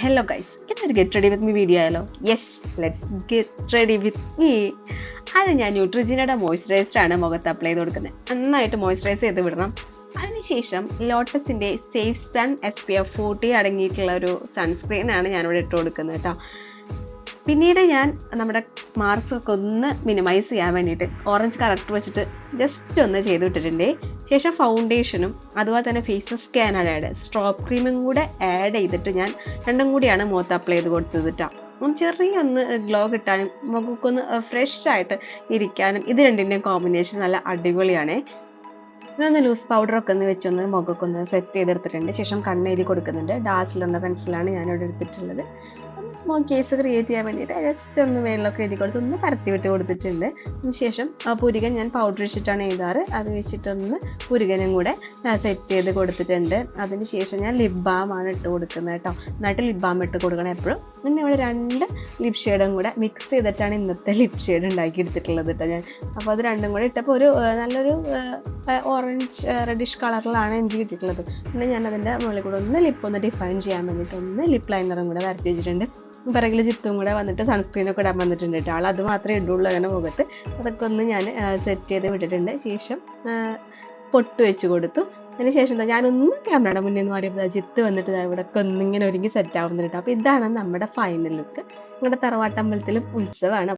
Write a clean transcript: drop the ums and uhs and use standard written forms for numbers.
Hello guys, ഇതൊരു get ready with me video ആയാലോ? Yes, let's get ready with me. അത് ഞാൻ ന്യൂട്രിജിനയുടെ moisturiser ആണ് മുഖത്ത് അപ്ലൈ ചെയ്ത് കൊടുക്കുന്നത്. നന്നായിട്ട് മോയ്സ്ചറൈസ് ചെയ്ത് വിടണം. അതിനുശേഷം ലോട്ടസിൻ്റെ സേഫ് സൺ SPF 40 അടങ്ങിയിട്ടുള്ള ഒരു സൺസ്ക്രീൻ ആണ് ഞാനിവിടെ ഇട്ട് കൊടുക്കുന്നത് കേട്ടോ. പിന്നീട് ഞാൻ നമ്മുടെ മാർക്സ് ഒക്കെ ഒന്ന് മിനിമൈസ് ചെയ്യാൻ വേണ്ടിയിട്ട് ഓറഞ്ച് കറക്റ്റ് വെച്ചിട്ട് ജസ്റ്റ് ഒന്ന് ചെയ്ത് വിട്ടിട്ടുണ്ട്. ശേഷം ഫൗണ്ടേഷനും അതുപോലെ തന്നെ ഫേസ് സ്കാനാണ് സ്ട്രോപ്പ് ക്രീമും കൂടെ ആഡ് ചെയ്തിട്ട് ഞാൻ രണ്ടും കൂടിയാണ് മുഖത്ത് അപ്ലൈ ചെയ്ത് കൊടുത്തത് കേട്ടോ. ചെറിയൊന്ന് ഗ്ലോ കിട്ടാനും മുഖക്കൊന്ന് ഫ്രഷ് ആയിട്ട് ഇരിക്കാനും ഇത് രണ്ടിൻ്റെയും കോമ്പിനേഷൻ നല്ല അടിപൊളിയാണ്. ഞാനൊന്ന് ലൂസ് പൗഡറൊക്കെ ഒന്ന് വെച്ചൊന്ന് മുഖമൊക്കെ ഒന്ന് സെറ്റ് ചെയ്തെടുത്തിട്ടുണ്ട്. ശേഷം കണ്ണെഴുതി കൊടുക്കുന്നുണ്ട്. ഡാസ്ലറിൻ്റെ പെൻസിലാണ് ഞാനിവിടെ എടുത്തിട്ടുള്ളത്. ഒന്ന് സ്മോൾ കേസ് ക്രിയേറ്റ് ചെയ്യാൻ വേണ്ടിയിട്ട് ജസ്റ്റ് ഒന്ന് മേളിലൊക്കെ എഴുതി കൊടുത്ത് ഒന്ന് പരത്തി വിട്ട് കൊടുത്തിട്ടുണ്ട്. അതിനുശേഷം ആ പുരികൻ ഞാൻ പൗഡർ വെച്ചിട്ടാണ് എഴുതാറ്. അത് വെച്ചിട്ടൊന്ന് പുരികനും കൂടെ സെറ്റ് ചെയ്ത് കൊടുത്തിട്ടുണ്ട്. അതിനുശേഷം ഞാൻ ലിപ് ബാമാണ് ഇട്ട് കൊടുക്കുന്നത് കേട്ടോ. നന്നായിട്ട് ലിപ് ബാം ഇട്ട് കൊടുക്കണം എപ്പോഴും. പിന്നെ ഇവിടെ 2 ലിപ് ഷെയ്ഡും കൂടെ മിക്സ് ചെയ്തിട്ടാണ് ഇന്നത്തെ ലിപ് ഷെയ്ഡ് ഉണ്ടാക്കി എടുത്തിട്ടുള്ളത് കേട്ടോ ഞാൻ. അപ്പോൾ അത് രണ്ടും കൂടെ ഇട്ടപ്പോൾ ഒരു നല്ലൊരു ഓറഞ്ച് റെഡിഷ് കളറിലാണ് എനിക്ക് കിട്ടിയിട്ടുള്ളത്. പിന്നെ ഞാൻ അതിൻ്റെ മുകളിൽ കൂടെ ഒന്ന് ലിപ്പ് ഒന്ന് ഡിഫൈൻ ചെയ്യാൻ വേണ്ടിയിട്ട് ഒന്ന് ലിപ്പ് ലൈനറും കൂടെ വരച്ച് വെച്ചിട്ടുണ്ട്. പിറകിൽ ജിത്തും കൂടെ വന്നിട്ട് സൺസ്ക്രീനൊക്കെ ഇടാൻ വന്നിട്ടുണ്ട് കേട്ടോ. അത് മാത്രമേ ഇടുള്ളൂ അങ്ങനെ മുഖത്ത്. അതൊക്കെ ഒന്ന് ഞാൻ സെറ്റ് ചെയ്ത് വിട്ടിട്ടുണ്ട്. ശേഷം പൊട്ട് വെച്ച് കൊടുത്തു. അതിനുശേഷം ഞാനൊന്ന് ക്യാമറയുടെ മുന്നിൽ നിന്ന് മാറിയപ്പോൾ ജിത്ത് വന്നിട്ട് ഇവിടെ ഒക്കെ ഒന്നിങ്ങനെ ഒരുങ്ങി സെറ്റ് ആവുന്നുണ്ട് കേട്ടോ. അപ്പോൾ ഇതാണ് നമ്മുടെ ഫൈനൽ ലുക്ക്. നമ്മുടെ തറവാട്ടമ്പലത്തിലും ഉത്സവമാണ്.